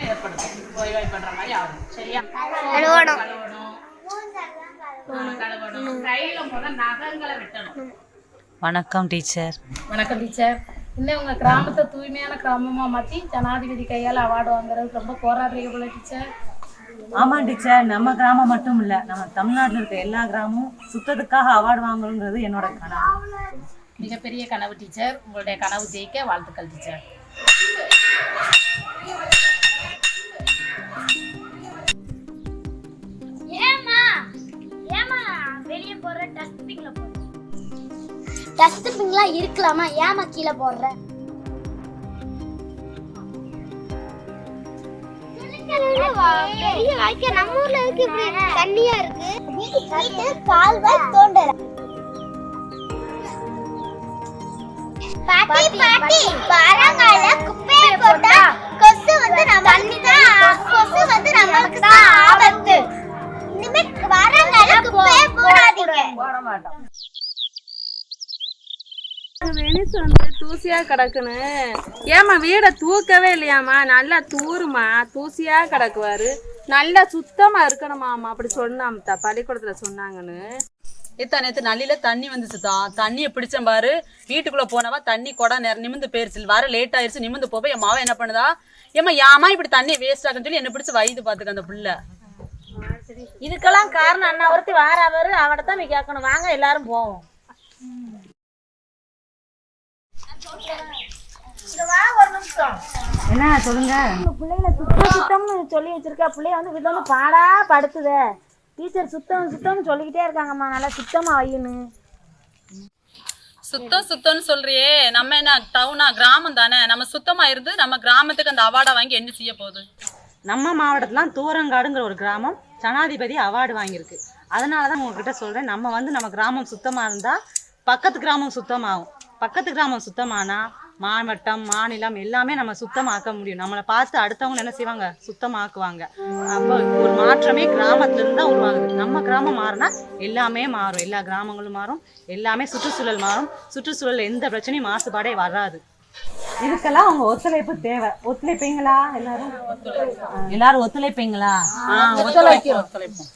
ஏற்படுத்தும், நோய்வாய்ப்படுற மாதிரி ஆகும். சரியா? கழுவணும். கையில முதல் நகங்களை வெட்டணும். வணக்கம் டீச்சர். வணக்கம் டீச்சர். இன்னும் உங்க கிராமத்தை தூய்மையான கிராமமா மாற்றி ஜனாதிபதி கையால் அவார்டு வாங்குறது ரொம்ப போராடுறீங்க போல டீச்சர். ஆமாம் டீச்சர், நம்ம கிராமம் மட்டும் இல்லை, நம்ம தமிழ்நாட்டில் இருக்க எல்லா கிராமமும் சுத்தத்துக்காக அவார்டு வாங்கணுங்கிறது என்னோட கனவு. மிகப்பெரிய கனவு டீச்சர். உங்களுடைய கனவு ஜெயிக்க வாழ்த்துக்கள் டீச்சர். வெளியே போற டஸ்ட்பின்ல போற டஸ்ட்பின்லாம் இருக்கலாமா? ஏமா கீழே போடுற? பெரிய வாய்க்க நம்ம ஊர்ல இருக்கு, இப்படி தண்ணியா இருக்கு. வீட்டு கால்வாய் தோண்டற. பாட்டி பாட்டி பாறாங்கால குப்பையை போட்டா கொசு வந்து நமக்கு தான், கொசு வந்து நமக்கு தான் ஆபத்து. இனிமே பாறாங்கால குப்பையை போடாதீங்க. போட மாட்டோம். வெனிஸ் வந்து தூசியா கிடக்குன்னு ஏமா வீடை தூக்கவே இல்லையாம்மா? நல்லா தூருமா, தூசியா கிடக்குவாரு, நல்லா சுத்தமா இருக்கணுமாம்மா அப்படி சொன்னாம்தா, பள்ளிக்கூடத்துல சொன்னாங்கன்னு. நேற்று நள்ளியில தண்ணி வந்துச்சுதான், தண்ணியை பிடிச்சேன் பாரு. வீட்டுக்குள்ள போனவா தண்ணி குடம் நிமிந்து போயிருச்சு, வர லேட் ஆயிருச்சு. நிமிந்து போப்ப என் மாவன் என்ன பண்ணுதா, ஏமா யாமா இப்படி தண்ணியை வேஸ்ட் ஆகுன்னு சொல்லி என்ன பிடிச்சி வயது பாத்துக்க அந்த புள்ள. இதுக்கெல்லாம் காரணம் அண்ணா ஒருத்தி வார அவரு அவடத்தான் நீ கேட்கணும். வாங்க எல்லாரும் போவோம். என்ன சொல்லுங்க. பிள்ளைகளை சுத்தம்னு சொல்லி வச்சிருக்கா, பிள்ளைய வந்து வீட்டுல வந்து பாடா படுத்துதே. டீச்சர் சுத்தம் சுத்தம்னு சொல்லிக்கிட்டே இருக்காங்கம்மா, நல்லா சுத்தமா வையுன்னு. சுத்தம் சுத்தம்னு சொல்றியே, நம்ம என்ன டவுனா, கிராமம் தானே. நம்ம சுத்தமா இருந்து நம்ம கிராமத்துக்கு அந்த அவார்டை வாங்கி என்ன செய்ய போகுது? நம்ம மாவட்டத்துலாம் தூரங்காடுங்கிற ஒரு கிராமம் ஜனாதிபதி அவார்டு வாங்கியிருக்கு. அதனால தான் உங்ககிட்ட சொல்கிறேன், நம்ம வந்து நம்ம கிராமம் சுத்தமாக இருந்தால் பக்கத்து கிராமம் சுத்தமாகும். பக்கத்து கிராமம் சுத்தமானா மாவட்டம், மாநிலம் எல்லாமே நம்ம சுத்தமாக்க முடியும். நம்மளை பார்த்து அடுத்தவங்க என்ன செய்வாங்க, சுத்தமாக்குவாங்க. அப்போ ஒரு மாற்றமே கிராமத்துலேருந்து தான் உருவாகுது. நம்ம கிராமம் மாறினா எல்லாமே மாறும், எல்லா கிராமங்களும் மாறும், எல்லாமே சுற்றுச்சூழல் மாறும். சுற்றுச்சூழல் எந்த பிரச்சனையும் மாசுபாடே வராது. இதுக்கெல்லாம் அவங்க ஒத்துழைப்பு தேவை. ஒத்துழைப்பீங்களா? எல்லாரும் ஒத்துழைப்பீங்களா? ஒத்துழைப்போம்.